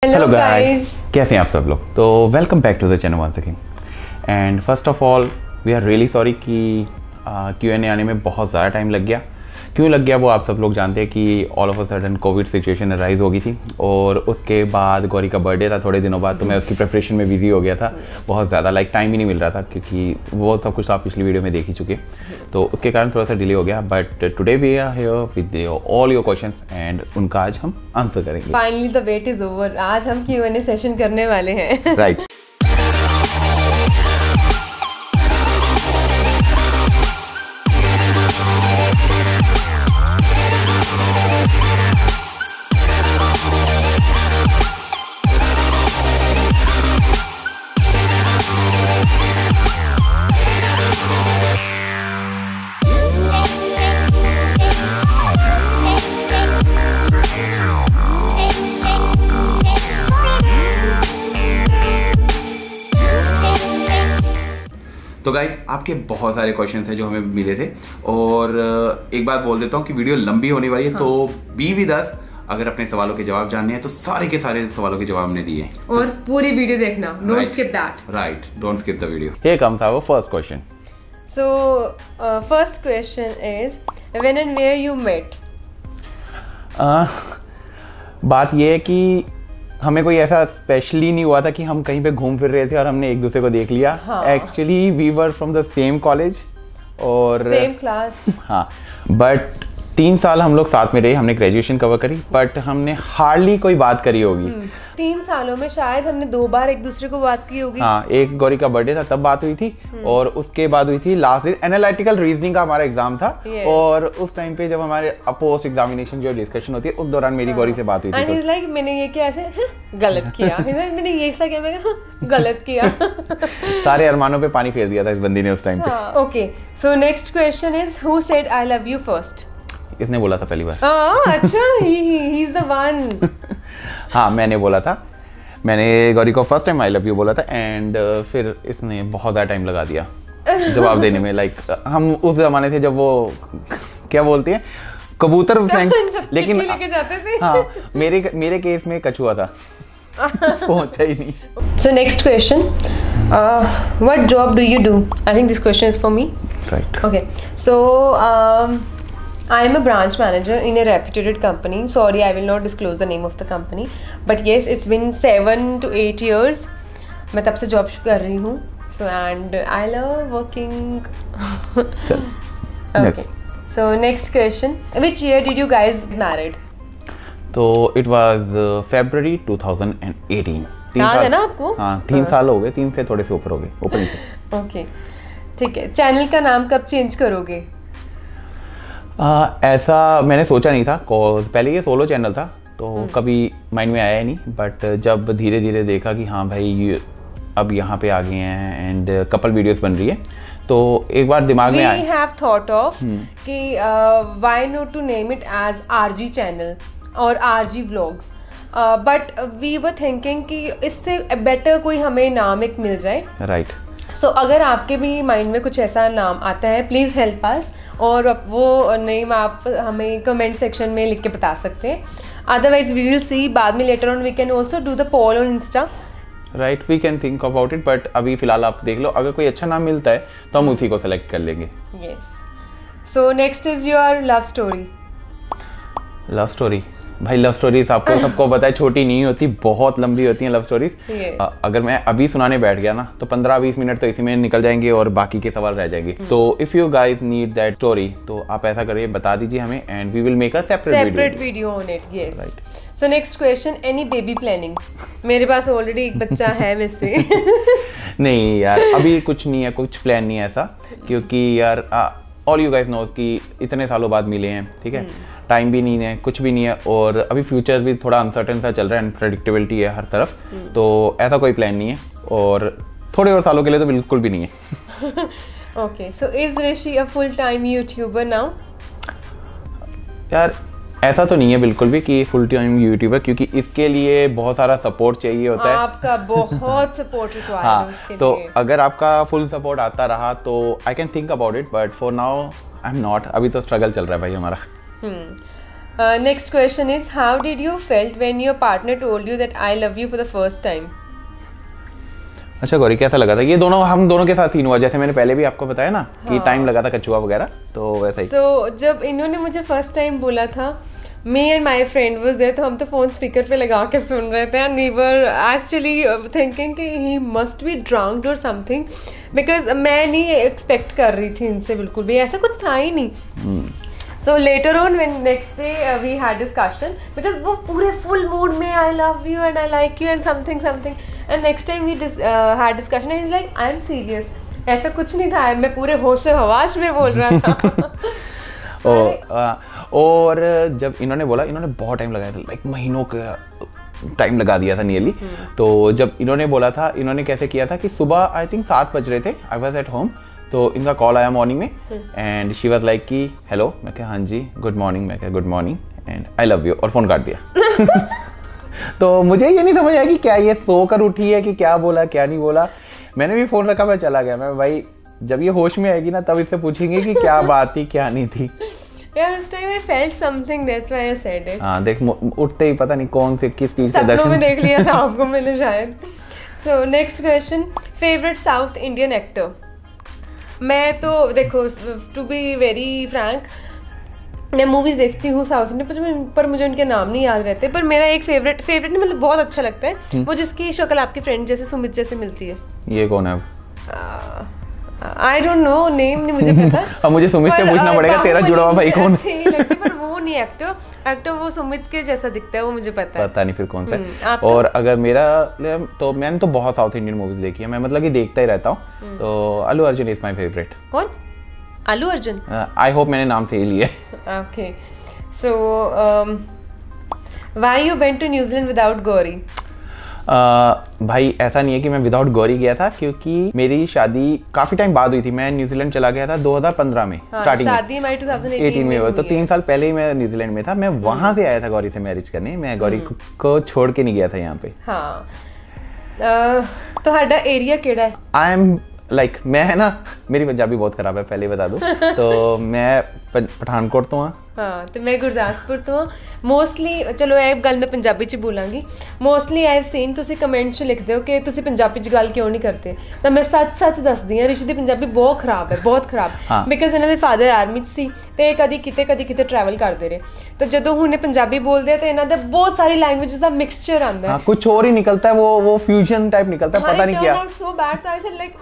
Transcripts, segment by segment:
Hello guys, कैसे हैं आप सब लोग। तो welcome back to the channel once again and first of all we are really sorry कि Q&A आने में बहुत ज़्यादा टाइम लग गया। क्यों लग गया वो आप सब लोग जानते हैं कि all of a sudden Covid situation rise हो गई थी और उसके बाद गौरी का बर्थडे था थोड़े दिनों बाद, तो मैं उसकी प्रिपरेशन में बिजी हो गया था बहुत ज़्यादा। टाइम ही नहीं मिल रहा था क्योंकि वो सब कुछ आप पिछली वीडियो में देख ही चुके, तो उसके कारण थोड़ा सा डिले हो गया। But today we are here with all your questions and उनका आज हम आंसर करेंगे। Finally the wait is over. आज हम Q&A सेशन करने वाले हैं। राइट। तो गाइस, आपके बहुत सारे क्वेश्चंस हैं जो हमें मिले थे और एक बात बोल देता हूँ कि वीडियो लंबी होने वाली है। हाँ। तो बी विद अस, अगर अपने सवालों के जवाब जानने हैं तो सारे के सारे सवालों के जवाब हमने दिए और पूरी वीडियो देखना, don't skip that. Right, don't skip the video. Here comes our first question. So first question is when and where you met. बात ये है कि हमें कोई ऐसा स्पेशली नहीं हुआ था कि हम कहीं पे घूम फिर रहे थे और हमने एक दूसरे को देख लिया। Actually we were from the same college और सेम क्लास। हाँ, बट 3 साल हम लोग साथ में रहे, हमने ग्रेजुएशन कवर करी, बट हमने हार्डली कोई बात करी होगी। 3 सालों में शायद हमने 2 बार एक दूसरे को बात की होगी। हाँ, एक गौरी का बर्थडे था तब बात हुई थी और उसके बाद हुई थी लास्ट दिन एनालिटिकल रीजनिंग का हमारा एग्जाम था। और उस टाइम पे जब हमारे पोस्ट एग्जामिनेशन जो डिस्कशन होती है उस दौरान मेरी गौरी से बात हुई थी। तो लाइक मैंने ये क्या ऐसे गलत किया, मैंने ये ऐसा किया, मैं गलत किया। सारे अरमानों पे पानी फेर दिया था इस बंदी ने उस टाइम पे। Okay, so next question is who said I love you first. इसने बोला था पहली बार। अच्छा, ही इज द वन। हाँ, मैंने बोला था, मैंने गौरी को first time I love you बोला था एंड फिर इसने बहुत ज़्यादा टाइम लगा दिया जवाब देने में। हम उस जमाने थे जब वो क्या बोलते हैं, कबूतर लेकिन जाते थे। हाँ, मेरे केस में कछुआ था। पहुंचा ही नहीं। So next question, what job do you do? I think this question is for me. Right. Okay, so I am a branch manager in a reputed company. Sorry, I will not disclose the name of the company. But yes, it's been 7 to 8 years. मैं तब से job कर रही हूँ. So and I love working. Okay. So next question, which year did you guys married? तो it was February 2018. याद है ना आपको? हाँ, 3 साल हो गए, 3 से थोड़े से ऊपर हो गए, ऊपर नीचे। Okay, ठीक है। चैनल का नाम कब चेंज करोगे? ऐसा मैंने सोचा नहीं था, कॉज पहले ये सोलो चैनल था तो कभी माइंड में आया ही नहीं। बट जब धीरे धीरे देखा कि हाँ भाई अब यहाँ पे आ गए हैं एंड कपल वीडियोस बन रही है, तो एक बार दिमाग में आया। We have thought of कि why not to name it as RG channel और RG vlogs, but we were thinking कि इससे बेटर कोई हमें नाम एक मिल जाए। राइट। सो अगर आपके भी माइंड में कुछ ऐसा नाम आता है, प्लीज़ हेल्प अस, और वो नेम आप हमें कमेंट सेक्शन में लिख के बता सकते हैं। अदरवाइज वी विल सी, बाद में later on we can also do the poll on insta. Right, we can think about it, but अभी फिलहाल आप देख लो, अगर कोई अच्छा नाम मिलता है तो हम उसी को सेलेक्ट कर लेंगे। Yes. So next is your love story. Love story, भाई लव स्टोरीज आपको सबको पता है छोटी नहीं होती, बहुत लंबी होती हैं लव स्टोरीज। अगर मैं अभी सुनाने बैठ गया ना तो 15-20 मिनट तो इसी में निकल जाएंगे और बाकी के सवाल रह जाएंगे। तो if you guys need that story तो आप ऐसा करिए, बता दीजिए हमें and we will make a separate video on it. Yes, right. So next question, any baby planning. मेरे पास ऑलरेडी एक बच्चा है वैसे। नहीं यार, अभी कुछ नहीं है, कुछ प्लान नहीं है ऐसा, क्योंकि यार ऑल यू गाइस नोज कि इतने सालों बाद मिले हैं, ठीक है, टाइम भी नहीं है, कुछ भी नहीं है और अभी फ्यूचर भी थोड़ा अनसर्टेन सा चल रहा है, अनप्रेडिक्टेबिलिटी है हर तरफ, तो ऐसा कोई प्लान नहीं है और थोड़े और सालों के लिए तो बिल्कुल भी नहीं है। Okay, so is Rishi a full time YouTuber now? यार ऐसा तो नहीं है बिल्कुल भी कि फुल टाइम यूट्यूबर, क्योंकि इसके लिए बहुत सारा सपोर्ट चाहिए होता है। आपका बहुत सपोर्ट रिक्वायर्ड है उसके तो लिए। अगर आपका फुल सपोर्ट आता रहा तो I can think about it, but for now I am not. अभी तो स्ट्रगल चल रहा है भाई हमारा। Next question is, how did you felt when your partner told you that I love you for the first time? अच्छा गौरी, कैसा लगा था? ये दोनों हम दोनों के साथ सीन हुआ, जैसे मैंने पहले भी आपको बताया ना कि टाइम लगा था कछुआ वगैरह, तो वैसा ही। So जब इन्होंने मुझे फर्स्ट टाइम बोला था, me and my friend was there, तो हम तो फोन स्पीकर पे लगा के सुन रहे थे and we were actually thinking कि he must be drunk or something, because मैं नहीं एक्सपेक्ट कर रही थी इनसे बिल्कुल भी, ऐसा कुछ था ही नहीं। So later on when next day we had discussion, because वो पूरे full mood में I love you and I like you and something and next time we had discussion and he's like I am serious, ऐसा कुछ नहीं था, मैं पूरे होश हवास में बोल रहा था। और जब इन्होंने बोला, इन्होंने बहुत टाइम लगाया था, लाइक महीनों का टाइम लगा दिया था नियरली। तो जब इन्होंने बोला था, इन्होंने कैसे किया था कि सुबह आई थिंक 7 बज रहे थे, आई वाज एट होम, तो इनका कॉल आया मॉर्निंग में एंड शी वाज लाइक कि हेलो, मैं कहा हाँ जी, गुड मॉर्निंग, मैं कहा good morning and I love you, और फ़ोन काट दिया। तो मुझे ये नहीं समझ आया कि क्या ये सो कर उठी है कि क्या बोला क्या नहीं बोला। मैंने भी फ़ोन रखा, मैं चला गया। मैं भाई जब ये होश में आएगी ना तब इससे पूछेंगे कि क्या बात थी क्या नहीं थी। Yeah, this time I felt something, that's why I said it. हाँ देख, उठते ही पता नहीं कौन से किस चीज़ का दर्शन में देख लिया था आपको मैंने शायद। So next question, favorite South Indian actor? मैं तो देखो, to be very frank, मैं मूवीज देखती हूँ साउथ इंडियन, पर मुझे उनके नाम नहीं याद रहते। पर मेरा एक फेवरेट नहीं, मतलब बहुत अच्छा लगता है वो, जिसकी शक्ल आपकी फ्रेंड जैसे सुमित जैसे मिलती है। ये कौन है? आई डोंट नो, नेम नहीं मुझे पता। अब मुझे सुमित से पूछना पड़ेगा तेरा जुड़ा हुआ भाई कौन है। पर वो नहीं एक्टर वो सुमित के जैसा दिखता है, वो मुझे पता नहीं फिर कौन सा है। और अगर मेरा तो मैंने तो बहुत साउथ इंडियन मूवीज देखी है, मैं मतलब कि देखता ही रहता हूँ। तो Allu Arjun is my favourite. कौन? अल्लू अर्जुन? आई होप मैंने नाम सही लिया। Okay, so why you went to New Zealand without Gauri? भाई ऐसा नहीं है कि मैं विदाउट गौरी गया था, क्योंकि मेरी शादी काफी टाइम बाद हुई थी। मैं न्यूजीलैंड चला गया था 2015 में, स्टार्टिंग शादी हमारी 2018 में हुई, तो 3 साल पहले ही मैं न्यूजीलैंड में था। मैं वहां से आया था गौरी से मैरिज करने, मैं गौरी को छोड़ के नहीं गया था यहाँ पे। हाँ, तो हमारा एरिया केड़ा है? आई एम लाइक मैं है ना, मेरी पंजाबी बहुत खराब है पहले बता दूं। तो मैं पठानकोट तो हाँ, तो मैं गुरदासपुर तो मोस्टली, चलो ਇਹ ਗੱਲ मैं पंजाबी च बोलांगी। मोस्टली आई हैव सीन ਤੁਸੀਂ कमेंट च लिखते हो कि ਤੁਸੀਂ पंजाबी च ਗੱਲ क्यों नहीं करते, तो मैं सच दसदी हाँ, ऋषि ਦੀ पंजाबी बहुत खराब है, बहुत खराब। बिकॉज ਇਹਨਾਂ ਦੇ ਫਾਦਰ ਆਰਮੀ ਚ ਸੀ ਤੇ ਕਦੀ ਕਿਤੇ ट्रैवल करते रहे, तो ਜਦੋਂ ਹੁਣ पंजाबी बोलते हैं तो ਇਹਨਾਂ ਦੇ बहुत सारी लैंग्वेजेस ਦਾ मिक्सचर आंदा है। कुछ और ही निकलता है, वो फ्यूजन टाइप निकलता है, पता नहीं क्या। सो बैड था। आई लाइक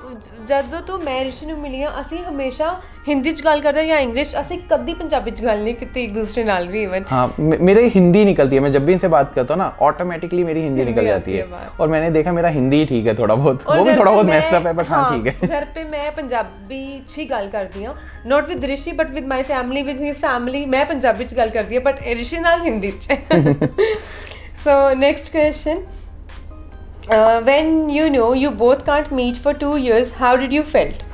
ਜਦੋਂ ਤੋਂ ਮੈਂ ऋषि ਨੂੰ ਮਿਲੀ ਆ, ਅਸੀਂ ਹਮੇਸ਼ਾ हिंदी च गल करते या इंग्लिश, ਅਸੀਂ कभी पंजाबी च गल नहीं की एक दूसरे नाल भी। इवन हाँ, मेरे हिंदी निकलती है, मैं जब भी इनसे बात करता हूँ ना ऑटोमेटिकली मेरी हिंदी निकल जाती है। और मैंने देखा मेरा हिंदी ठीक है थोड़ा बहुत, वो भी थोड़ा बहुत मेस्ड अप है, पर हाँ ठीक है। घर पे मैं पंजाबी च ही गल करती हूँ, not with Rishi but with my family, with his family मैं पंजाबी च गल करती हूँ, बट ऋषि नाल हिंदी च। So next question, when you know you both can't meet for 2 years, how did you felt?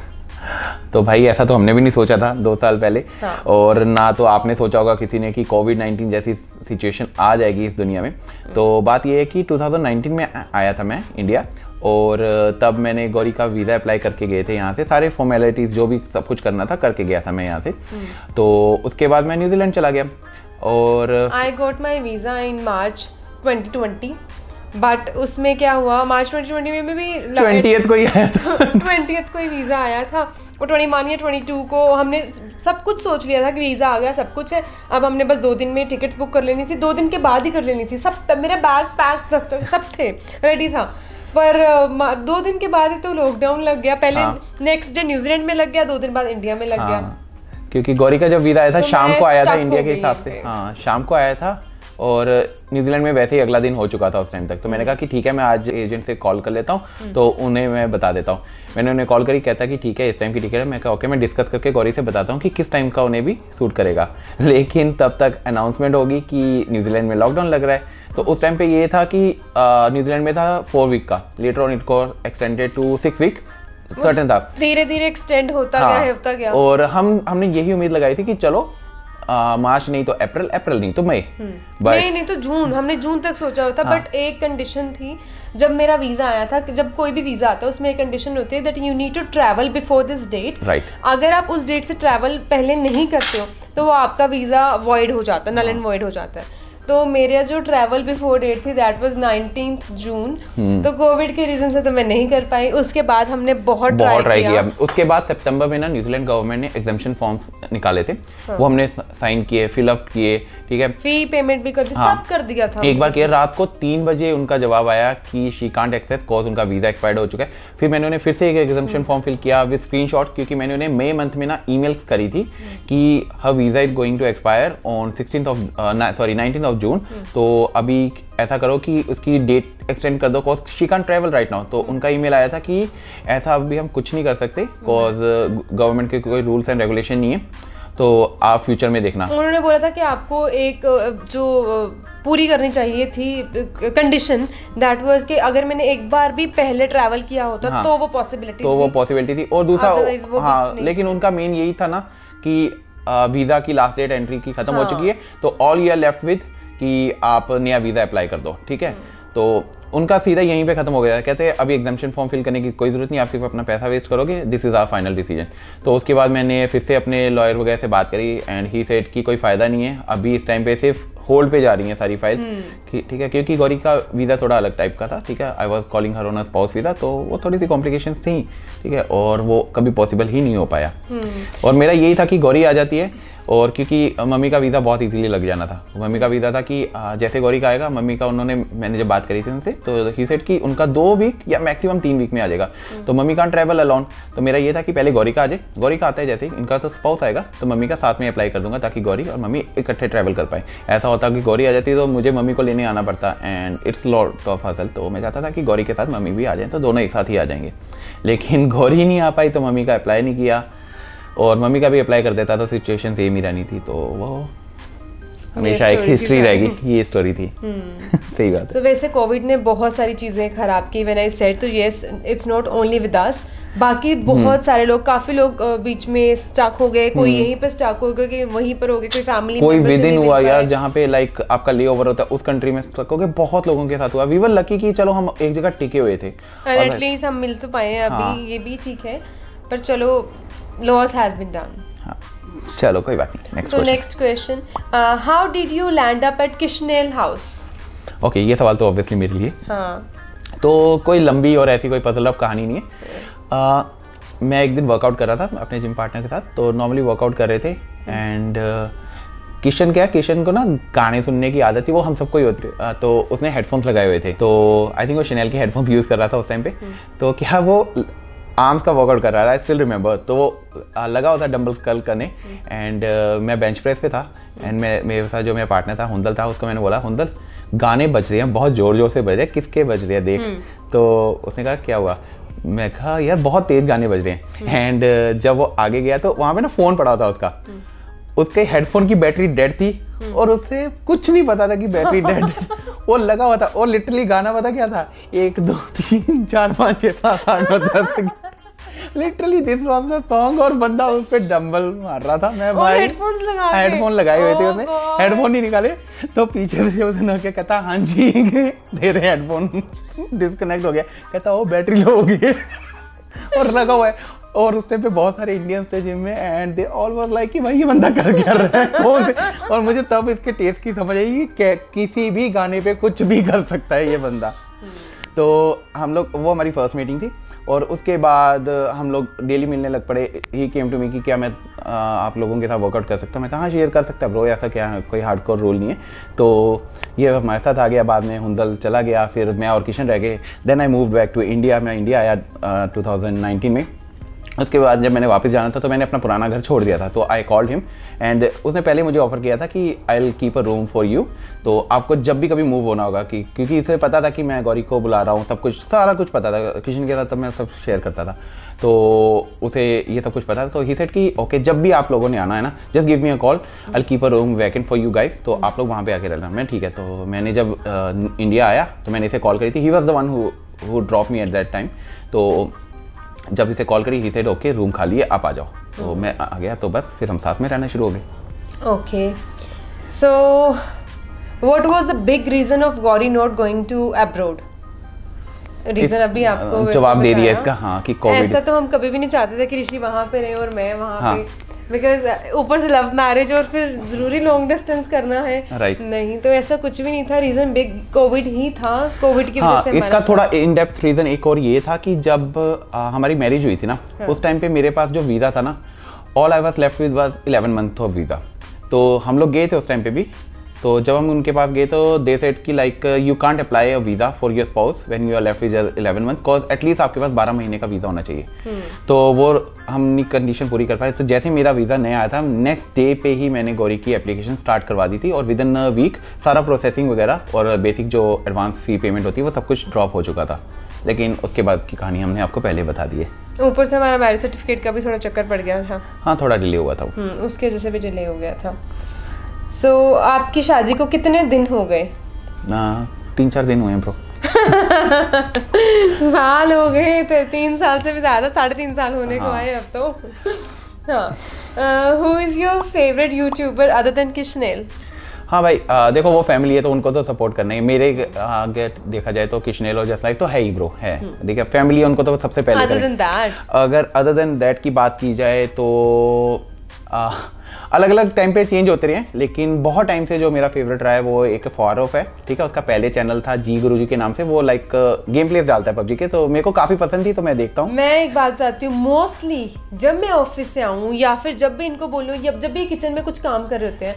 तो भाई ऐसा तो हमने भी नहीं सोचा था 2 साल पहले। हाँ। और ना तो आपने सोचा होगा किसी ने कि कोविड-19 जैसी सिचुएशन आ जाएगी इस दुनिया में। तो बात ये है कि 2019 में आया था मैं इंडिया, और तब मैंने गौरी का वीज़ा अप्लाई करके गए थे यहाँ से, सारे फॉर्मेलिटीज़ जो भी सब कुछ करना था करके गया था मैं यहाँ से। तो उसके बाद मैं न्यूजीलैंड चला गया, और I got my visa in March 2020, but उसमें क्या हुआ, मार्च 2020 में भी 20th को ही आया था। 20th को ही वीज़ा आया था, और 21 या 22 को हमने सब कुछ सोच लिया था कि वीज़ा आ गया, सब कुछ है, अब हमने बस 2 दिन में टिकट्स बुक कर लेनी थी, 2 दिन के बाद ही कर लेनी थी, सब मेरा बैग पैक सब थे, रेडी था। पर 2 दिन के बाद ही तो लॉकडाउन लग गया। पहले नेक्स्ट डे न्यूजीलैंड में लग गया, 2 दिन बाद इंडिया में लग गया। क्योंकि गौरी का जब वीज़ा आया था शाम को आया था इंडिया के हिसाब से, हाँ शाम को आया था, और न्यूजीलैंड में वैसे ही अगला दिन हो चुका था उस टाइम तक। तो मैंने कहा कि ठीक है, मैं आज एजेंट से कॉल कर लेता हूँ, तो उन्हें मैं बता देता हूँ। मैंने उन्हें कॉल करी, कहता कि ठीक है इस टाइम की टिकट है। मैं कहा ओके, मैं डिस्कस करके गौरी से बताता हूँ कि किस टाइम का उन्हें भी सूट करेगा। लेकिन तब तक अनाउंसमेंट होगी कि न्यूजीलैंड में लॉकडाउन लग रहा है। तो उस टाइम पे ये था कि न्यूजीलैंड में था 4 वीक का, लेटर ऑन इट को एक्सटेंडेड टू 6 वीक, सर्टेन था, धीरे धीरे एक्सटेंड होता गया। और हमने यही उम्मीद लगाई थी कि चलो मार्च नहीं तो अप्रैल, अप्रैल नहीं तो मई, नहीं तो जून, हमने जून तक सोचा होता। बट एक कंडीशन थी जब मेरा वीजा आया था, जब कोई भी वीजा आता है उसमें एक कंडीशन होती है that you need to travel before this date. अगर आप उस डेट से ट्रैवल पहले नहीं करते हो तो वो आपका वीजा वॉइड हो जाता है, नल एंड वॉइड हो जाता है। तो मेरा जो ट्रैवल बिफोर डेट थी दैट वाज 19th जून, तो कोविड के रीजन से तो मैं नहीं कर पाई। उसके बाद हमने बहुत ट्राई किया। उसके बाद सितंबर में ना न्यूजीलैंड गवर्नमेंट ने एग्जाम्पशन फॉर्म्स निकाले थे, वो हमने साइन किए, फिलअप किए, ठीक है, फी पेमेंट भी कर दी, सब कर दिया था। एक बार किया, रात को 3 बजे उनका जवाब आया कि शी कांट एक्सेस कॉज उनका वीजा एक्सपायर्ड हो चुका है। फिर मैंने उन्हें फिर से एक एग्जाम्पशन फॉर्म फिल किया विद स्क्रीनशॉट, क्योंकि मैंने उन्हें मई मंथ में ना ईमेल करी थी कि her visa is going to expire on 19th of June, तो अभी ऐसा करो कि उसकी डेट एक्सटेंड कर दो cause she can't travel right now. तो उनका ईमेल आया था कि ऐसा अभी हम कुछ नहीं कर सकते कॉज गवर्नमेंट के कोई रूल्स एंड रेगुलेशन नहीं है, तो आप फ्यूचर में देखना। उन्होंने बोला था कि आपको एक जो पूरी करनी चाहिए थी कंडीशन, दैट वाज कि अगर मैंने एक बार भी पहले ट्रैवल किया होता तो वो पॉसिबिलिटी थी। और दूसरा हाँ, लेकिन उनका मेन यही था ना कि वीजा की लास्ट डेट एंट्री की खत्म हो चुकी है, तो all you are left with कि आप नया वीजा अप्लाई कर दो, ठीक है। तो उनका सीधा यहीं पे खत्म हो गया। कहते हैं अभी एग्जाम्पशन फॉर्म फिल करने की कोई जरूरत नहीं, आप सिर्फ अपना पैसा वेस्ट करोगे, this is our final decision. तो उसके बाद मैंने फिर से अपने लॉयर वगैरह से बात करी एंड ही सेड कि कोई फायदा नहीं है, अभी इस टाइम पे सिर्फ होल्ड पे जा रही हैं सारी फाइल्स, ठीक है, क्योंकि गौरी का वीज़ा थोड़ा अलग टाइप का था, ठीक है। I was calling her on a spouse visa, तो वो थोड़ी सी कॉम्प्लिकेशंस थी, ठीक है, और वो कभी पॉसिबल ही नहीं हो पाया। और मेरा यही था कि गौरी आ जाती है, और क्योंकि मम्मी का वीज़ा बहुत इजीली लग जाना था। मम्मी का वीज़ा था कि जैसे गौरी का आएगा, मम्मी का उन्होंने, मैंने जब बात करी थी उनसे, तो ही सेड कि उनका 2 वीक या मैक्सिमम 3 वीक में आ जाएगा। तो मम्मी का ट्रैवल अलोन, तो मेरा ये था कि पहले गौरी का आ जाए, गौरी का आता है जैसे ही इनका तो स्पाउस आएगा तो मम्मी का साथ में अप्लाई कर दूंगा, ताकि गौरी और मम्मी इकट्ठे ट्रैवल कर पाए। ऐसा होता कि गौरी आ जाती तो मुझे मम्मी को लेने आना पड़ता and it's lot of hustle, तो मैं चाहता था कि गौरी के साथ मम्मी भी आ जाए, तो दोनों एक साथ ही आ जाएंगे। लेकिन गौरी नहीं आ पाई तो मम्मी का अप्लाई नहीं किया, और मम्मी का भी अप्लाई कर देता तो सिचुएशन सेम ही रहनी थी, तो वो हमेशा एक हिस्ट्री रहेगी, ये स्टोरी थी। सही बात है। तो वैसे कोविड ने बहुत सारी चीज़ें खराब की, व्हेन आई सेड, तो yes it's not only with us, बाकी बहुत सारे लोग, काफी लोग बीच में स्टक हो गए, कोई यहीं पे स्टक हो गए, वहीं पर हो गए, कोई फैमिली कोई विद इन हुआ यार, जहाँ पे लाइक आपका ले ओवर होता है उस कंट्री में स्टक हो गए, बहुत लोगों के साथ हुआ। वी वर लकी कि चलो हम एक जगह टिके हुए थे, एटलीस्ट हम मिल तो पाए अभी, ये भी ठीक है, पर चलो लॉस हैज बीन डन। चलो कोई बात नहीं। Next question, how did you land up at Kishnel house? Okay, ये सवाल तो ऑब्वियसली मेरे लिए। हाँ, तो कोई लंबी और ऐसी कोई पजल अप कहानी नहीं है। मैं एक दिन वर्कआउट कर रहा था अपने जिम पार्टनर के साथ, तो नॉर्मली वर्कआउट कर रहे थे एंड किशन को ना गाने सुनने की आदत थी, वो हम सबको ही होती है, तो उसने हेडफोन्स लगाए हुए थे, तो आई थिंक वो शनेल के हेडफोन्स यूज़ कर रहा था उस टाइम पे। तो क्या वो आर्म्स का वर्कआउट कर रहा था, आई स्टिल रिमेंबर। तो वो लगा हुआ था डंबल्स कर्ल करने एंड मैं बेंच प्रेस पे था एंड मेरे साथ जो मेरा पार्टनर था हुंदल था, उसको मैंने बोला हुंदल गाने बज रहे हैं, बहुत ज़ोर ज़ोर से बज रहे हैं, किसके बज रहे हैं देख। तो उसने कहा क्या हुआ, मैं कहा यार बहुत तेज़ गाने बज रहे हैं। एंड जब वो आगे गया तो वहाँ पे ना फ़ोन पड़ा था उसका, उसके हेडफोन की बैटरी डेड थी और उससे कुछ नहीं पता था कि बैटरी डेड है। वो लगा हुआ था और लिटरली गाना पता क्या था, 1 2 3 4 5 6 7 8 9 10 literally this was the song, और बंदा उस पे डंबल मार रहा था। मैं भाई हेडफोन लगाए हुए थे उसने, हेडफोन नहीं निकाले, तो पीछे से उसने क्या कहता, हाँ जी दे रहे हेडफोन, डिस्कनेक्ट हो गया, कहता वो बैटरी लो हो गई और लगा हुआ है। और उस टाइम पे बहुत सारे इंडियंस थे जिम में and they all was like कि भाई ये बंदा कर क्या रहा है कौन। और मुझे तब इसके टेस्ट की समझ आई कि किसी भी गाने पे कुछ भी कर सकता है ये बंदा। तो हम लोग, वो हमारी फर्स्ट मीटिंग थी और उसके बाद हम लोग डेली मिलने लग पड़े। ही केम टू मी कि क्या मैं आप लोगों के साथ वर्कआउट कर सकता हूँ। मैं कहा हाँ शेयर कर सकता है ब्रो, ऐसा क्या है, कोई हार्डकोर रूल नहीं है। तो ये हमारे साथ आ गया, बाद में हुंदल चला गया, फिर मैं और किशन रह गए। Then I move back to India. मैं इंडिया आया 2019 में। उसके बाद जब मैंने वापस जाना था तो मैंने अपना पुराना घर छोड़ दिया था। तो आई कॉल्ड हिम एंड उसने पहले मुझे ऑफर किया था कि I will keep a room for you, तो आपको जब भी कभी मूव होना होगा, कि क्योंकि इसे पता था कि मैं गौरी को बुला रहा हूँ, सब कुछ सारा कुछ पता था। किशन के साथ तब मैं सब शेयर करता था, तो उसे ये सब कुछ पता था। तो ही सेड कि ओके जब भी आप लोगों ने आना है ना, just give me a call, I will keep a room vacant for you guys, तो आप लोग वहाँ पे आके रहना। मैं ठीक है। तो मैंने जब इंडिया आया तो मैंने इसे कॉल करी थी। He was the one who drop me at that time. तो जब इसे कॉल करी ही सेड ओके रूम खाली है आप आ जाओ। तो मैं आ गया, तो बस फिर हम साथ में रहना शुरू हो गए। Okay. So, what was the big reason of Gauri not going to abroad? Reason अभी आपको जवाब दे दिया इसका, हाँ, कि कोविड। ऐसा तो हम कभी भी नहीं चाहते थे कि ऋषि वहाँ पे रहे और मैं वहाँ पे, बिकॉज ऊपर से लव मैरिज और फिर जरूरी लॉन्ग डिस्टेंस करना है, राइट। नहीं तो ऐसा कुछ भी नहीं था, रीजन बिग कोविड ही था, कोविड की वजह से। इसका थोड़ा इन डेप्थ रीजन एक और ये था कि जब हमारी मैरिज हुई थी ना, उस टाइम पे मेरे पास जो वीज़ा था ना, all I was left with was 11 month of visa. तो हम लोग गए थे उस टाइम पे भी, तो जब हम उनके पास गए तो दे सेड कि like you can't apply a visa for your spouse when you are left with 11 month, cause at least आपके पास 12 महीने का वीज़ा होना चाहिए। तो वो हमने कंडीशन पूरी कर पाए। तो जैसे मेरा वीज़ा नया आया था, नेक्स्ट डे पे ही मैंने गौरी की एप्लीकेशन स्टार्ट करवा दी थी, और विद इन अ वीक सारा प्रोसेसिंग वगैरह और बेसिक जो एडवांस फी पेमेंट होती है वो सब कुछ ड्रॉप हो चुका था। लेकिन उसके बाद की कहानी हमने आपको पहले बता दी है। ऊपर से हमारा मैरिज सर्टिफिकेट का भी थोड़ा चक्कर पड़ गया था। हाँ, थोड़ा डिले हुआ था। उसके वजह से भी डिले हो गया था। सो आपकी शादी को कितने दिन हो गए? 3-4 दिन हुए हैं ब्रो। साल हो गए तो 3 साल से भी ज़्यादा, 3.5 साल होने को आए अब तो। हाँ, who is your favourite YouTuber other than Kishnel? हाँ भाई, देखो वो फैमिली है तो उनको तो सपोर्ट करना है। मेरे आगे देखा जाए तो किशनेल और जस्ट लाइक तो है ही ब्रो, है। देखिए फैमिली है, उनको तो सबसे पहले अगर अदर देन दैट की बात की जाए तो अलग अलग टाइम पे चेंज होते रहे, लेकिन बहुत टाइम से जो मेरा फेवरेट रहा है वो एक फारूफ है, ठीक है। उसका पहले चैनल था जी गुरुजी के नाम से, वो लाइक गेम प्लेस डालता है पबजी के, तो मेरे को काफ़ी पसंद थी, तो मैं देखता हूँ। मैं एक बात बताती हूँ, मोस्टली जब मैं ऑफिस से आऊँ या फिर जब भी इनको बोलूँ, या जब भी किचन में कुछ काम कर रहे होते हैं,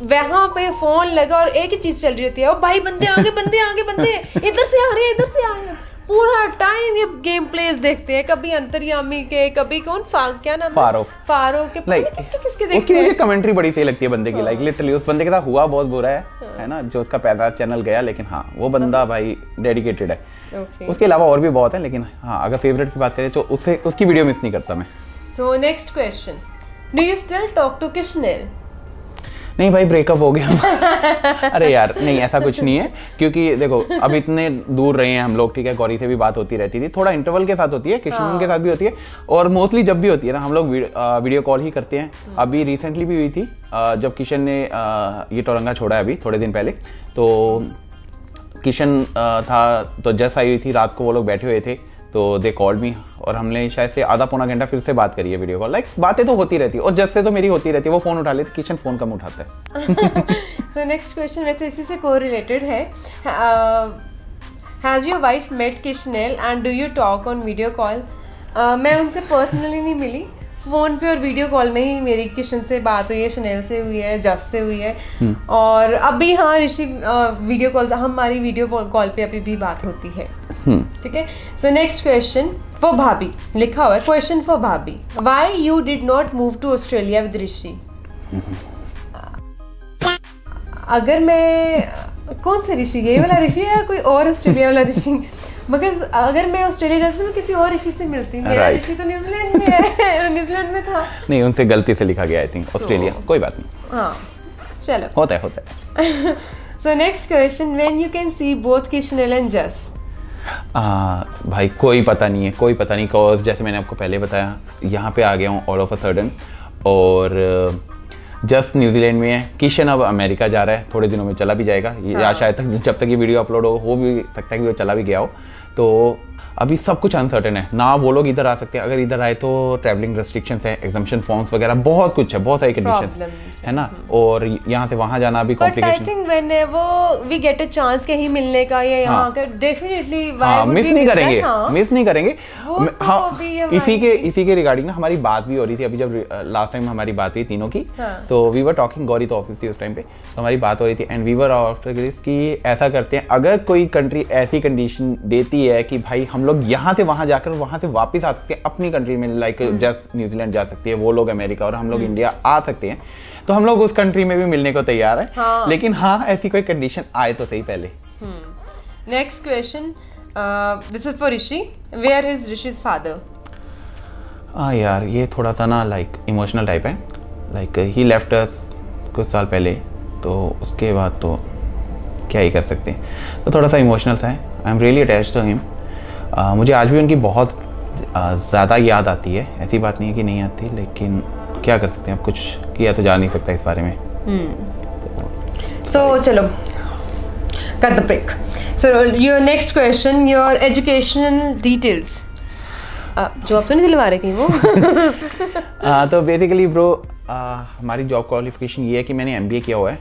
वहाँ पे फोन लगा और एक ही चीज़ चल रही होती है, ओ भाई बंदे आगे, बंदे आगे, बंदे इधर से आ रहे हैं, इधर से आ रहे हैं, पूरा टाइम ये गेम प्लेस देखते हैं। कभी अंतर्यामी के, कभी कौन क्या नाम, फारो के, किसके देखते हैं। उसकी मुझे कमेंट्री बड़ी सही लगती है बंदे की, लाइक लिटरली उस बंदे के साथ हुआ बहुत बुरा है ना, जो उसका पहला चैनल गया, लेकिन हाँ वो बंदा भाई डेडिकेटेड है। उसके अलावा और भी बहुत है, लेकिन हाँ अगर फेवरेट की बात करें तो उसकी वीडियो मिस नहीं करता मैं। So next question, do you still talk to Kishnel? नहीं भाई, ब्रेकअप हो गया। अरे यार नहीं, ऐसा कुछ नहीं है, क्योंकि देखो अब इतने दूर रहे हैं हम लोग, ठीक है। गौरी से भी बात होती रहती थी, थोड़ा इंटरवल के साथ होती है, किशन के साथ भी होती है, और मोस्टली जब भी होती है ना हम लोग वीडियो कॉल ही करते हैं। अभी रिसेंटली भी हुई थी, जब किशन ने ये टोरंगा छोड़ा है अभी थोड़े दिन पहले, तो किशन था तो जस्ट आई हुई थी, रात को वो लोग बैठे हुए थे, तो दे कॉल्ड मी, और हमने शायद से आधा पौना घंटा फिर से बात करी है वीडियो कॉल। लाइक बातें तो होती रहती है, और जस्ट से तो मेरी होती रहती है, वो फ़ोन उठा लेते, किशन फ़ोन कम उठाता है। सो नेक्स्ट क्वेश्चन वैसे इसी से को रिलेटेड है, has your wife met Kishnel and do you talk on video call? मैं उनसे पर्सनली नहीं मिली, फ़ोन पे और वीडियो कॉल में ही मेरी किशन से बात हुई है, शनेल से हुई है, जस से हुई है, और अभी हाँ ऋषि वीडियो कॉल, हमारी वीडियो कॉल पे अभी भी बात होती है, ठीक है। सो नेक्स्ट क्वेश्चन फॉर भाभी, लिखा हुआ है क्वेश्चन फॉर भाभी, why you did not move to Australia with Rishi? अगर मैं, कौन से ऋषि, ये वाला ऋषि या कोई और ऑस्ट्रेलिया वाला ऋषि? मगर अगर मैं ऑस्ट्रेलिया जाती तो मैं किसी और ऋषि से मिलती, मेरा ऋषि तो न्यूजीलैंड में है, न्यूजीलैंड में था। नहीं, उनसे गलती से लिखा गया आई थिंक ऑस्ट्रेलिया, कोई बात नहीं। हाँ चलो, होता है। So next question, when you can see both किशनेल एंड जस? भाई कोई पता नहीं है, कोई पता नहीं, कॉज जैसे मैंने आपको पहले बताया, यहाँ पे आ गया हूँ ऑल ऑफ अ सडन, और जस्ट न्यूजीलैंड में है। किशन अब अमेरिका जा रहा है, थोड़े दिनों में चला भी जाएगा, या शायद तक जब तक ये वीडियो अपलोड हो भी सकता है कि वो चला भी गया हो। तो अभी सब कुछ अनसर्टेन है ना, वो लोग इधर आ सकते हैं, अगर इधर आए तो ट्रैवलिंग रेस्ट्रिक्शंस है, एग्जाम्पशन फॉर्म्स वगैरह, बहुत कुछ है, बहुत सारी कंडीशंस है ना, और यहाँ से वहाँ जाना भी complication. But I think whenever we get a chance कहीं मिलने का या यहाँ का, डेफिनेटली मिस नहीं करेंगे, मिस नहीं करेंगे। हाँ, इसी के रिगार्डिंग ना हमारी बात भी हो रही थी, अभी जब लास्ट टाइम हमारी बात हुई तीनों की, तो वी वर टॉकिंग, गौरी तो ऑफिस थी उस टाइम पे, तो हमारी बात हो रही थी, and we were after this कि ऐसा करते हैं, अगर कोई कंट्री ऐसी कंडीशन देती है कि भाई हम लोग यहाँ से वहाँ जाकर वहाँ से वापस आ सकते हैं अपनी कंट्री में, लाइक जस्ट न्यूजीलैंड जा सकती है, वो लोग अमेरिका और हम लोग इंडिया आ सकते हैं, तो हम लोग उस कंट्री में भी मिलने को तैयार है। हाँ। लेकिन हाँ, ऐसी कोई कंडीशन आए तो सही पहले। Next question, this is for Rishi, where is Rishi's father? हाँ यार, ये थोड़ा सा ना लाइक इमोशनल टाइप है, लाइक ही लेफ्ट अस कुछ साल पहले, तो उसके बाद तो क्या ही कर सकते हैं, तो थोड़ा सा इमोशनल सा है। I am really attached to him. मुझे आज भी उनकी बहुत ज़्यादा याद आती है, ऐसी बात नहीं है कि नहीं आती, लेकिन क्या कर सकते हैं, अब कुछ किया तो जा नहीं सकता इस बारे में। So चलो, cut the break. So your next question, your educational details. Job तो नहीं दिलवा रहे कहीं वो? तो बेसिकली ब्रो हमारी जॉब क्वालिफिकेशन ये है कि मैंने MBA किया हुआ है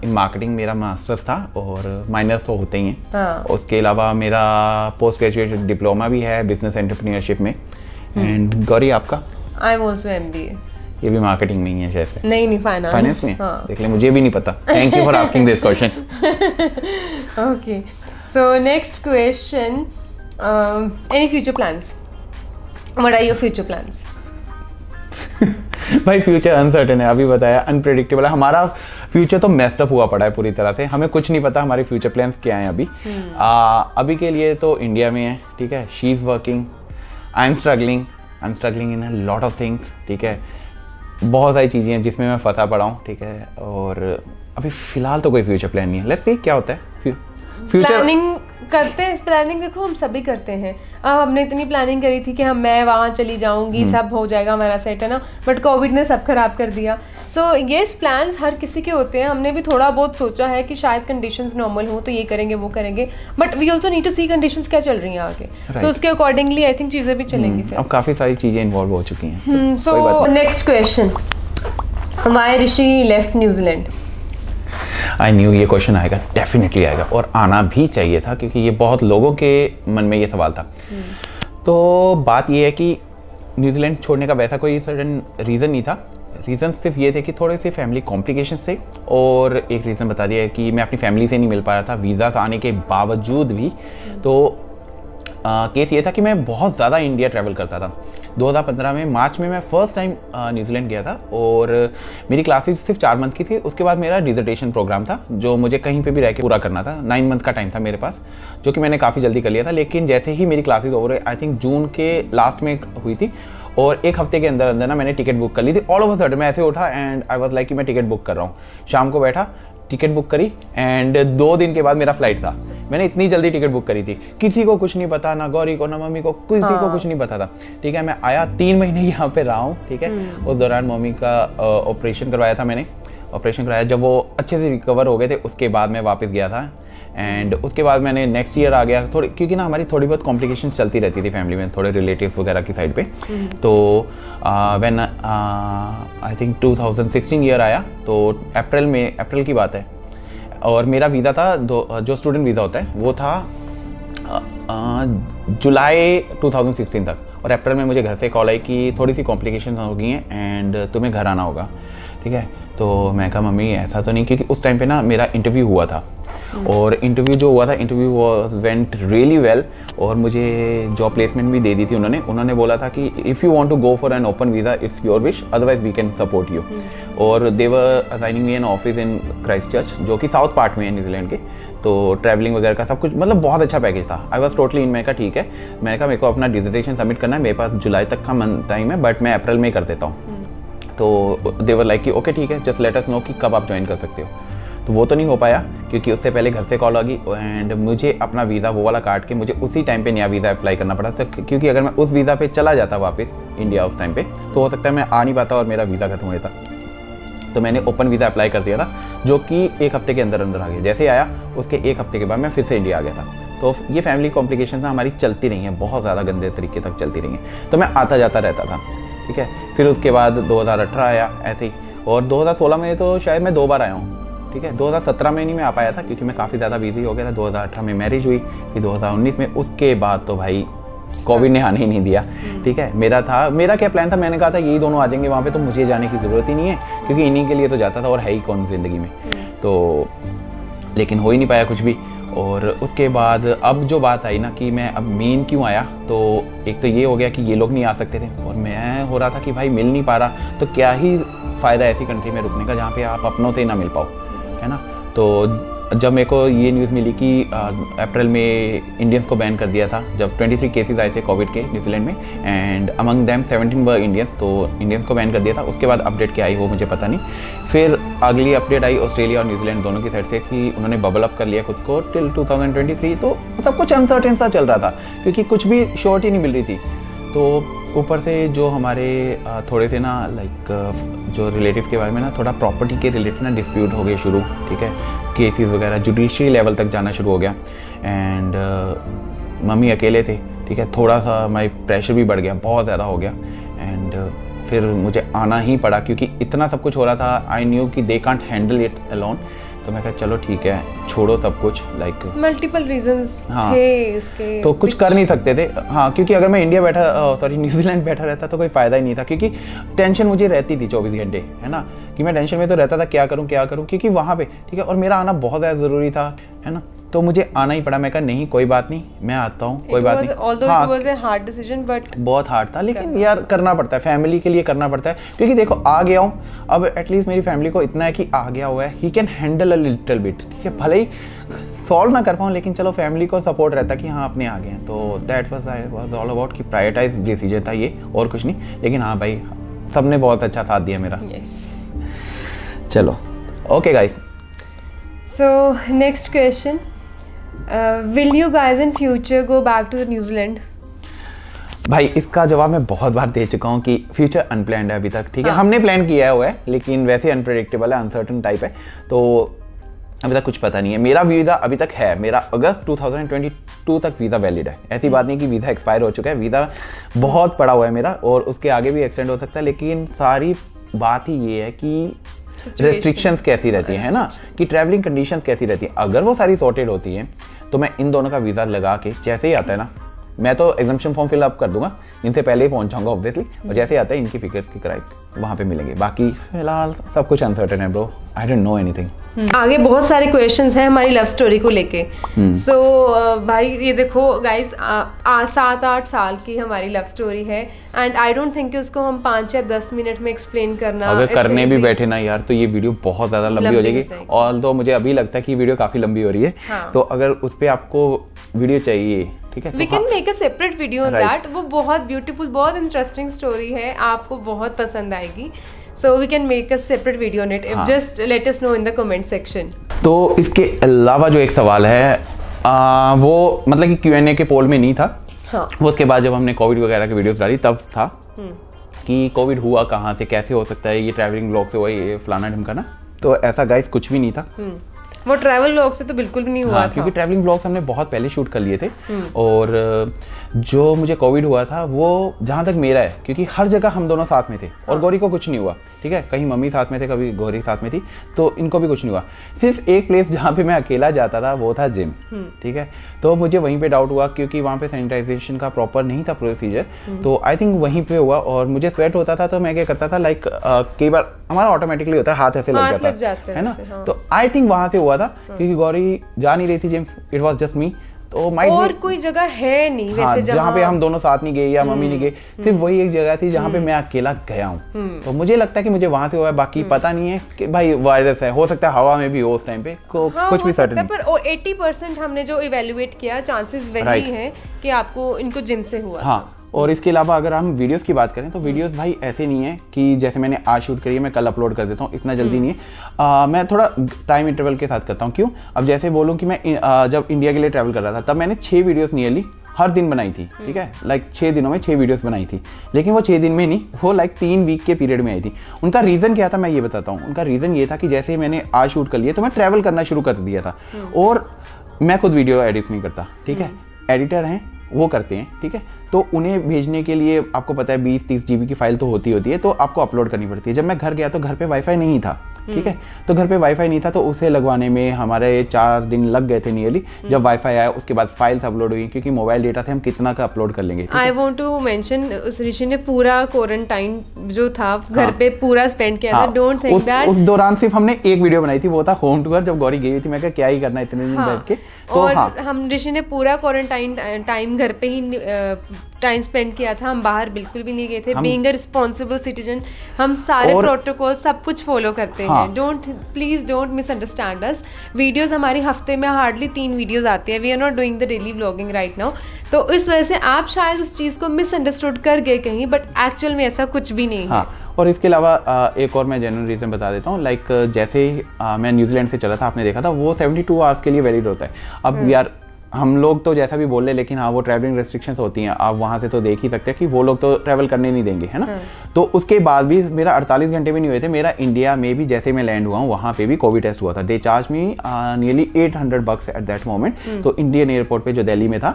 इन मार्केटिंग, मेरा मास्टर्स था और माइनर्स तो होते ही हैं। उसके अलावा मेरा पोस्ट ग्रेजुएट डिप्लोमा भी है बिजनेस एंटरप्रेन्योरशिप में। एंड गौरी आपका? I am also MBA। ये भी मार्केटिंग में ही है जैसे? नहीं फाइनेंस में। देख ले, मुझे भी नहीं पता। Thank you for asking this question. Okay, so next question, any future plans? What are your future plans? भाई फ्यूचर अनसर्टेन है, अभी बताया, अनप्रेडिक्टेबल है। हमारा फ्यूचर तो मेस्ड अप हुआ पड़ा है पूरी तरह से, हमें कुछ नहीं पता हमारे फ्यूचर प्लान्स क्या हैं अभी। अभी के लिए तो इंडिया में है, ठीक है। She is working, I am struggling in a lot of things, ठीक है। बहुत सारी चीज़ें हैं जिसमें मैं फंसा पड़ा हूँ, ठीक है। और अभी फ़िलहाल तो कोई फ्यूचर प्लान नहीं है। लेट्स सी क्या होता है प्लानिंग करते हैं। प्लानिंग देखो हम सभी करते हैं। अब हमने इतनी प्लानिंग करी थी कि मैं वहाँ चली जाऊंगी, सब हो जाएगा हमारा सेट, है ना। बट कोविड ने सब खराब कर दिया। सो येस, प्लान्स हर किसी के होते हैं। हमने भी थोड़ा बहुत सोचा है कि शायद कंडीशंस नॉर्मल हो तो ये करेंगे वो करेंगे, but we also need to see conditions क्या चल रही हैं आगे। सो उसके अकॉर्डिंगली आई थिंक चीज़ें भी चलेंगी। अब काफ़ी सारी चीज़ें इन्वॉल्व हो चुकी हैं। सो next question, why Rishi left New Zealand? I knew ये क्वेश्चन आएगा, डेफिनेटली आएगा, और आना भी चाहिए था क्योंकि ये बहुत लोगों के मन में ये सवाल था। तो बात ये है कि न्यूजीलैंड छोड़ने का वैसा कोई सडन रीज़न नहीं था। रीज़न सिर्फ ये थे कि थोड़े से फैमिली कॉम्प्लिकेशंस थे, और एक रीज़न बता दिया कि मैं अपनी फैमिली से नहीं मिल पा रहा था वीज़ा आने के बावजूद भी। तो केस ये था कि मैं बहुत ज़्यादा इंडिया ट्रैवल करता था। 2015 में मार्च में मैं फ़र्स्ट टाइम न्यूजीलैंड गया था, और मेरी क्लासेस सिर्फ 4 मंथ की थी। उसके बाद मेरा डिसर्टेशन प्रोग्राम था जो मुझे कहीं पे भी रह के पूरा करना था। 9 मंथ का टाइम था मेरे पास, जो कि मैंने काफ़ी जल्दी कर लिया था। लेकिन जैसे ही मेरी क्लासेस ओवर, आई थिंक जून के लास्ट में हुई थी, और 1 हफ्ते के अंदर अंदर ना मैंने टिकट बुक कर ली थी। ऑल ऑफ अ सडन मैं ऐसे उठा एंड आई वाज लाइक कि मैं टिकट बुक कर रहा हूँ। शाम को बैठा, टिकट बुक करी, एंड 2 दिन के बाद मेरा फ्लाइट था। मैंने इतनी जल्दी टिकट बुक करी थी, किसी को कुछ नहीं पता, ना गौरी को ना मम्मी को, किसी को कुछ नहीं पता था, ठीक है। मैं आया, 3 महीने यहाँ पे रहा हूँ, ठीक है। उस दौरान मम्मी का ऑपरेशन करवाया था मैंने, ऑपरेशन कराया। जब वो अच्छे से रिकवर हो गए थे उसके बाद मैं वापस गया था। एंड उसके बाद मैंने नेक्स्ट ईयर आ गया थोड़ी, क्योंकि ना हमारी थोड़ी बहुत कॉम्प्लिकेशन चलती रहती थी फैमिली में, थोड़े रिलेटिव्स वगैरह की साइड पे। तो व्हेन आई थिंक 2016 ईयर आया, तो अप्रैल की बात है, और मेरा वीज़ा था जो स्टूडेंट वीज़ा होता है वो था जुलाई 2016 तक। और अप्रैल में मुझे घर से कॉल आई कि थोड़ी सी कॉम्प्लिकेशन हो गई हैं एंड तुम्हें घर आना होगा, ठीक है। तो मैं कहा मम्मी ऐसा तो नहीं, क्योंकि उस टाइम पे ना मेरा इंटरव्यू हुआ था, और इंटरव्यू जो हुआ था, interview was went really well, और मुझे जॉब प्लेसमेंट भी दे दी थी उन्होंने बोला था कि if you want to go for an open visa it's your wish, otherwise we can support you. और they were assigning me an office in Christchurch, जो कि साउथ पार्ट में है न्यूजीलैंड के। तो ट्रैवलिंग वगैरह का सब कुछ, मतलब बहुत अच्छा पैकेज था। I was totally in. मैंने कहा ठीक है, मैंने कहा मेरे को अपना डिसर्टेशन सबमिट करना है, मेरे पास जुलाई तक का मंथ टाइम है, बट मैं अप्रैल में ही कर देता हूँ। तो दे वर लाइक कि ओके ठीक है, जस्ट लेट अस नो कि कब आप ज्वाइन कर सकते हो। तो वो तो नहीं हो पाया, क्योंकि उससे पहले घर से कॉल आ गई, एंड मुझे अपना वीज़ा वो वाला काट के मुझे उसी टाइम पे नया वीज़ा अप्लाई करना पड़ा। क्योंकि अगर मैं उस वीज़ा पे चला जाता वापस इंडिया उस टाइम पे, तो हो सकता है मैं आ नहीं पाता और मेरा वीज़ा खत्म हो जाता। तो मैंने ओपन वीज़ा अप्लाई कर दिया था, जो कि 1 हफ्ते के अंदर अंदर आ गया। जैसे आया उसके 1 हफ्ते के बाद मैं फिर से इंडिया आ गया था। तो ये फैमिली कॉम्प्लिकेशंस हमारी चलती रही हैं, बहुत ज़्यादा गंदे तरीके तक चलती रही हैं। तो मैं आता जाता रहता था, ठीक है। फिर उसके बाद 2018 आया ऐसे ही, और 2016 में तो शायद मैं 2 बार आया हूँ, ठीक है। 2017 में नहीं मैं आ पाया था क्योंकि मैं काफ़ी ज़्यादा बिजी हो गया था। 2018 में मैरिज हुई, फिर 2019 में, उसके बाद तो भाई कोविड ने आने ही नहीं दिया, ठीक है। मेरा क्या प्लान था, मैंने कहा था यही दोनों आ जाएंगे वहाँ पे, तो मुझे जाने की ज़रूरत ही नहीं है, क्योंकि इन्हीं के लिए तो जाता था और है ही कौन ज़िंदगी में। तो लेकिन हो ही नहीं पाया कुछ भी। और उसके बाद अब जो बात आई ना कि मैं अब मेन क्यों आया, तो एक तो ये हो गया कि ये लोग नहीं आ सकते थे, और मैं हो रहा था कि भाई मिल नहीं पा रहा, तो क्या ही फ़ायदा ऐसी कंट्री में रुकने का जहाँ पे आप अपनों से ही ना मिल पाओ, है ना। तो जब मेरे को ये न्यूज़ मिली कि अप्रैल में इंडियंस को बैन कर दिया था, जब 23 केसेस आए थे कोविड के न्यूजीलैंड में, and among them 17 were Indians, तो इंडियंस को बैन कर दिया था। उसके बाद अपडेट क्या आई वो मुझे पता नहीं। फिर अगली अपडेट आई ऑस्ट्रेलिया और न्यूजीलैंड दोनों की साइड से कि उन्होंने बबल अप कर लिया खुद को टिल 2023। तो सब कुछ अनसर्टेन सा चल रहा था, क्योंकि कुछ भी श्योरिटी नहीं मिल रही थी। तो ऊपर से जो हमारे थोड़े से ना लाइक जो रिलेटिव के बारे में ना थोड़ा प्रॉपर्टी के रिलेटेड ना डिस्प्यूट हो गए शुरू, ठीक है, केसेस वगैरह जुडिशरी लेवल तक जाना शुरू हो गया। एंड मम्मी अकेले थे, ठीक है, थोड़ा सा माई प्रेशर भी बढ़ गया, बहुत ज़्यादा हो गया। एंड फिर मुझे आना ही पड़ा क्योंकि इतना सब कुछ हो रहा था। आई न्यू कि they can't handle it alone, तो मैं कहा चलो ठीक है, छोड़ो सब कुछ, लाइक मल्टीपल रीजंस थे इसके, तो कुछ कर नहीं सकते थे। हाँ, क्योंकि अगर मैं इंडिया बैठा सॉरी न्यूजीलैंड बैठा रहता तो कोई फ़ायदा ही नहीं था, क्योंकि टेंशन मुझे रहती थी 24 घंटे, है ना, कि मैं टेंशन में तो रहता था क्या करूँ क्योंकि वहाँ पे, ठीक है, और मेरा आना बहुत ज़्यादा ज़रूरी था, है ना, तो मुझे आना ही पड़ा। मैं कहा नहीं कोई बात नहीं, मैं आता हूँ, कोई बात नहीं। हाँ, it was a hard decision, but बहुत हार्ड था, लेकिन यार करना पड़ता है, फैमिली के लिए करना पड़ता है, क्योंकि देखो आ गया हूँ अब, एटलीस्ट मेरी फैमिली को इतना है कि आ गया हुआ है, he can handle a little bit, ठीक है, भले ही सॉल्व ना कर पाऊँ लेकिन चलो फैमिली को सपोर्ट रहता कि हाँ अपने आ गए हैं। तो दैट वाज ऑल अबाउट कि प्रायोरिटाइज डिसीजन था ये, और कुछ नहीं। लेकिन हाँ भाई, सबने बहुत अच्छा साथ दिया मेरा। चलो okay guys, so next question, will you guys in future go back to New Zealand? भाई इसका जवाब मैं बहुत बार दे चुका हूँ कि फ्यूचर अनप्लान्ड है अभी तक, ठीक है, हमने प्लान किया हुआ है लेकिन वैसे अनप्रेडिक्टेबल है, अनसर्टन टाइप है, तो अभी तक कुछ पता नहीं है। मेरा वीज़ा अभी तक है, मेरा अगस्त 2022 तक वीज़ा वैलिड है। ऐसी बात नहीं कि वीज़ा एक्सपायर हो चुका है, वीज़ा बहुत पड़ा हुआ है मेरा और उसके आगे भी एक्सटेंड हो सकता है। लेकिन सारी बात ही ये है कि रेस्ट्रिक्शंस कैसी रहती है ना, कि ट्रैवलिंग कंडीशंस कैसी रहती है। अगर वो सारी सॉर्टेड होती हैं तो मैं इन दोनों का वीज़ा लगा के जैसे ही आता है ना, मैं तो एग्जाम्पशन फॉर्म फिलअप कर दूंगा, इनसे पहले ही पहुंच जाऊंगा ऑब्वियसली, और जैसे ही आता है इनकी फिगर की किराए वहाँ पे मिलेंगे। बाकी फिलहाल सब कुछ अनसर्टेन है bro, I don't know anything. आगे बहुत सारे क्वेश्चंस हैं हमारी लव स्टोरी को लेके। सो भाई ये देखो गाइस, 7-8 साल की हमारी लव स्टोरी है, एंड आई डोंट थिंक कि उसको हम 5 या 10 मिनट में एक्सप्लेन करना, अगर करने भी बैठे ना यार तो ये वीडियो बहुत ज़्यादा लंबी हो जाएगी। और तो मुझे अभी लगता है कि वीडियो काफ़ी लंबी हो रही है, तो अगर उस पर आपको वीडियो चाहिए, ठीक है, we can make a separate video on that. वो बहुत ब्यूटीफुल, बहुत इंटरेस्टिंग स्टोरी है, आपको बहुत पसंद आएगी। So we can make a separate video on it, just let us know in the comment section. तो इसके अलावा जो एक सवाल है वो मतलब कि Q&A के पोल में नहीं था, वो उसके बाद जब हमने कोविड वगैरह की वीडियोस डाली तब था कि कोविड हुआ कहाँ से, कैसे हो सकता है, ये ट्रैवलिंग ब्लॉग से हुआ, ये फलाना ढिमकाना। तो ऐसा गाइस कुछ भी नहीं था, वो ट्रैवल ब्लॉग से तो बिल्कुल भी नहीं हुआ था, क्योंकि ट्रैवलिंग ब्लॉग्स हमने बहुत पहले शूट कर लिए थे। और जो मुझे कोविड हुआ था वो जहाँ तक मेरा है, क्योंकि हर जगह हम दोनों साथ में थे और गौरी को कुछ नहीं हुआ, ठीक है, कहीं मम्मी साथ में थे, कभी गौरी साथ में थी, तो इनको भी कुछ नहीं हुआ। सिर्फ एक प्लेस जहाँ पे मैं अकेला जाता था वो था जिम, ठीक है, तो मुझे वहीं पे डाउट हुआ क्योंकि वहाँ पे सैनिटाइजेशन का प्रॉपर नहीं था प्रोसीजर, तो आई थिंक वहीं पे हुआ। और मुझे स्वेट होता था तो मैं क्या करता था, लाइक कई बार हमारा ऑटोमेटिकली होता है, हाथ ऐसे लग जाता है ना, तो आई थिंक वहाँ से हुआ था, क्योंकि गौरी जा नहीं रही थी जिम, इट वॉज जस्ट मी। तो और कोई जगह है नहीं वैसे जहाँ पे हम दोनों साथ नहीं गए या मम्मी नहीं गई, सिर्फ वही एक जगह थी जहाँ पे मैं अकेला गया हूँ। तो मुझे लगता है कि मुझे वहां से हुआ है, बाकी पता नहीं है कि भाई वायरस है, हो सकता है हवा में भी हो उस टाइम पे, कुछ भी सर्टेन नहीं। पर 80% हमने जो इवैल्यूएट किया, चांसेस वही हैं कि आपको इनको जिम से हुआ। हाँ, और इसके अलावा अगर हम वीडियोस की बात करें तो वीडियोस भाई ऐसे नहीं है कि जैसे मैंने आज शूट करी है मैं कल अपलोड कर देता हूँ, इतना जल्दी नहीं है। मैं थोड़ा टाइम इंटरवल के साथ करता हूँ। क्यों? अब जैसे बोलूँ कि मैं जब इंडिया के लिए ट्रैवल कर रहा था तब मैंने 6 वीडियोस नियरली हर दिन बनाई थी, ठीक है, लाइक 6 दिनों में 6 वीडियोस बनाई थी। लेकिन वो 6 दिन में नहीं, वो लाइक 3 वीक के पीरियड में आई थी। उनका रीज़न क्या था मैं ये बताता हूँ। उनका रीज़न ये था कि जैसे मैंने आज शूट कर लिया तो मैं ट्रैवल करना शुरू कर दिया था, और मैं खुद वीडियो एडिट नहीं करता, ठीक है, एडिटर हैं वो करते हैं, ठीक है, तो उन्हें भेजने के लिए आपको पता है 20-30 GB की फाइल तो होती है, तो आपको अपलोड करनी पड़ती है। जब मैं घर गया तो घर पे वाईफाई नहीं था, ठीक है, तो घर पे वाईफाई नहीं था, तो उसे लगवाने में हमारे 4 दिन लग गए थे नियरली। जब वाईफाई आया उसके बाद फाइल्स अपलोड हुई, क्योंकि मोबाइल डेटा से हम कितना का अपलोड कर लेंगे। आई वांट टू मेंशन उस ऋषि ने पूरा क्वारंटाइन जो था घर पे पूरा स्पेंड किया था। डोंट थिंक दैट उस दौरान सिर्फ हमने एक वीडियो बनाई थी, वो था होम टूर, जब गौरी गई हुई थी। मैं क्या ही करना इतने दिन बैठ के, तो और हम ऋषि ने पूरा क्वारंटाइन टाइम घर पे ही टाइम स्पेंड किया था। हम बाहर बिल्कुल भी नहीं गए थे। बीइंग अ रिस्पांसिबल सिटीजन हम सारे प्रोटोकॉल सब कुछ फॉलो करते हैं। Please don't misunderstand us. Videos हमारी हफ्ते में हार्डली 3 वीडियोस आती है। We are not doing the daily vlogging right now, तो इस वजह से आप शायद उस चीज़ को मिसअंडरस्टूड कर गए कहीं, बट एक्चुअल में ऐसा कुछ भी नहीं है। और इसके अलावा एक और मैं जेन्युइन रीज़न बता देता हूँ। लाइक जैसे मैं न्यूजीलैंड से चला था, आपने देखा था, वो 72 आवर्स के लिए वैलिड होता है। अब यार हम लोग तो जैसा भी बोल रहे, लेकिन हाँ वो ट्रैवलिंग रेस्ट्रिक्शंस होती हैं, आप वहाँ से तो देख ही सकते हैं कि वो लोग तो ट्रैवल करने नहीं देंगे, है ना। तो उसके बाद भी मेरा 48 घंटे भी नहीं हुए थे, मेरा इंडिया में भी जैसे मैं लैंड हुआ हूँ वहाँ पे भी कोविड टेस्ट हुआ था। They charge me nearly $800 at that moment. तो इंडियन एयरपोर्ट पे जो दिल्ली में था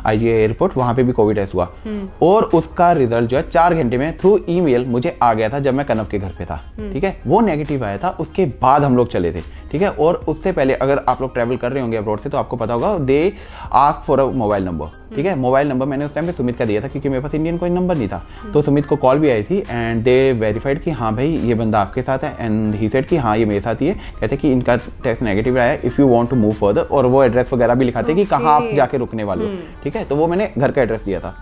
IGI एयरपोर्ट, वहाँ पे भी कोविड टेस्ट हुआ और उसका रिजल्ट जो है 4 घंटे में थ्रू ईमेल मुझे आ गया था जब मैं कनव के घर पे था, ठीक है। वो नेगेटिव आया था, उसके बाद हम लोग चले थे, ठीक है। और उससे पहले अगर आप लोग ट्रैवल कर रहे होंगे अब्रॉड से तो आपको पता होगा, they ask for a mobile number, ठीक है। मोबाइल नंबर मैंने उस टाइम पे सुमित का दिया था क्योंकि मेरे पास इंडियन कोई नंबर नहीं था। तो सुमित को कॉल भी आई थी एंड दे वेरीफाइड कि हाँ भाई ये बंदा आपके साथ है, एंड ही सेड कि हाँ ये मेरे साथ ही है। कहते कि इनका टेस्ट नेगेटिव आया है, if you want to move further, और वो एड्रेस वगैरह भी लिखाते कि कहाँ आप जाके रुकने वाले हो, ठीक है। तो वो मैंने घर का एड्रेस दिया था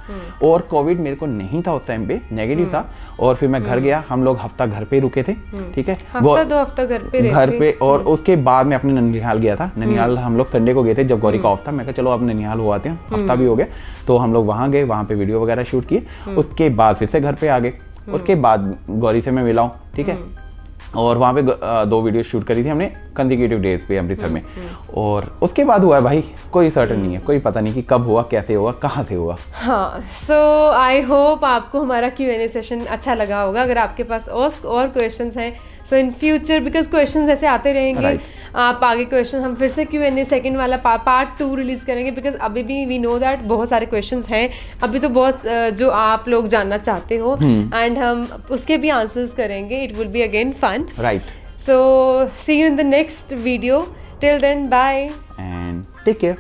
और कोविड मेरे को नहीं था उस टाइम पे, नेगेटिव था। और फिर मैं घर गया, हम लोग हफ्ता घर पे रुके थे, ठीक है, वो 2 हफ्ता घर पे। और उसके बाद मैं अपने ननिहाल गया था। ननिहाल हम लोग संडे को गए थे जब गौरी का ऑफ था। मैं कहा चलो अब ननिहाल हो आते हैं, हफ्ता भी हो गया। तो हम लोग वहाँ गए, वहाँ पे वीडियो वगैरह शूट किए, उसके बाद फिर से घर पे आ गए। उसके बाद गौरी से मैं मिला हूँ, ठीक है। और वहाँ पे 2 वीडियो शूट करी थी हमने कंसेक्यूटिव डेज पे अमृतसर में। और उसके बाद हुआ है भाई, कोई सर्टन नहीं है, कोई पता नहीं कि कब हुआ, कैसे हुआ, कहाँ से हुआ। हाँ, सो आई होप आपको हमारा Q&A सेशन अच्छा लगा होगा। अगर आपके पास और क्वेश्चंस हैं, सो इन फ्यूचर बिकॉज क्वेश्चंस ऐसे आते रहेंगे, आप आगे क्वेश्चन हम फिर से Q&A सेकंड वाला पार्ट 2 रिलीज करेंगे, बिकॉज अभी भी वी नो दैट बहुत सारे क्वेश्चंस हैं अभी तो बहुत जो आप लोग जानना चाहते हो, एंड हम उसके भी आंसर्स करेंगे। It will be again fun, right. So see you in the next video, till then bye and take care.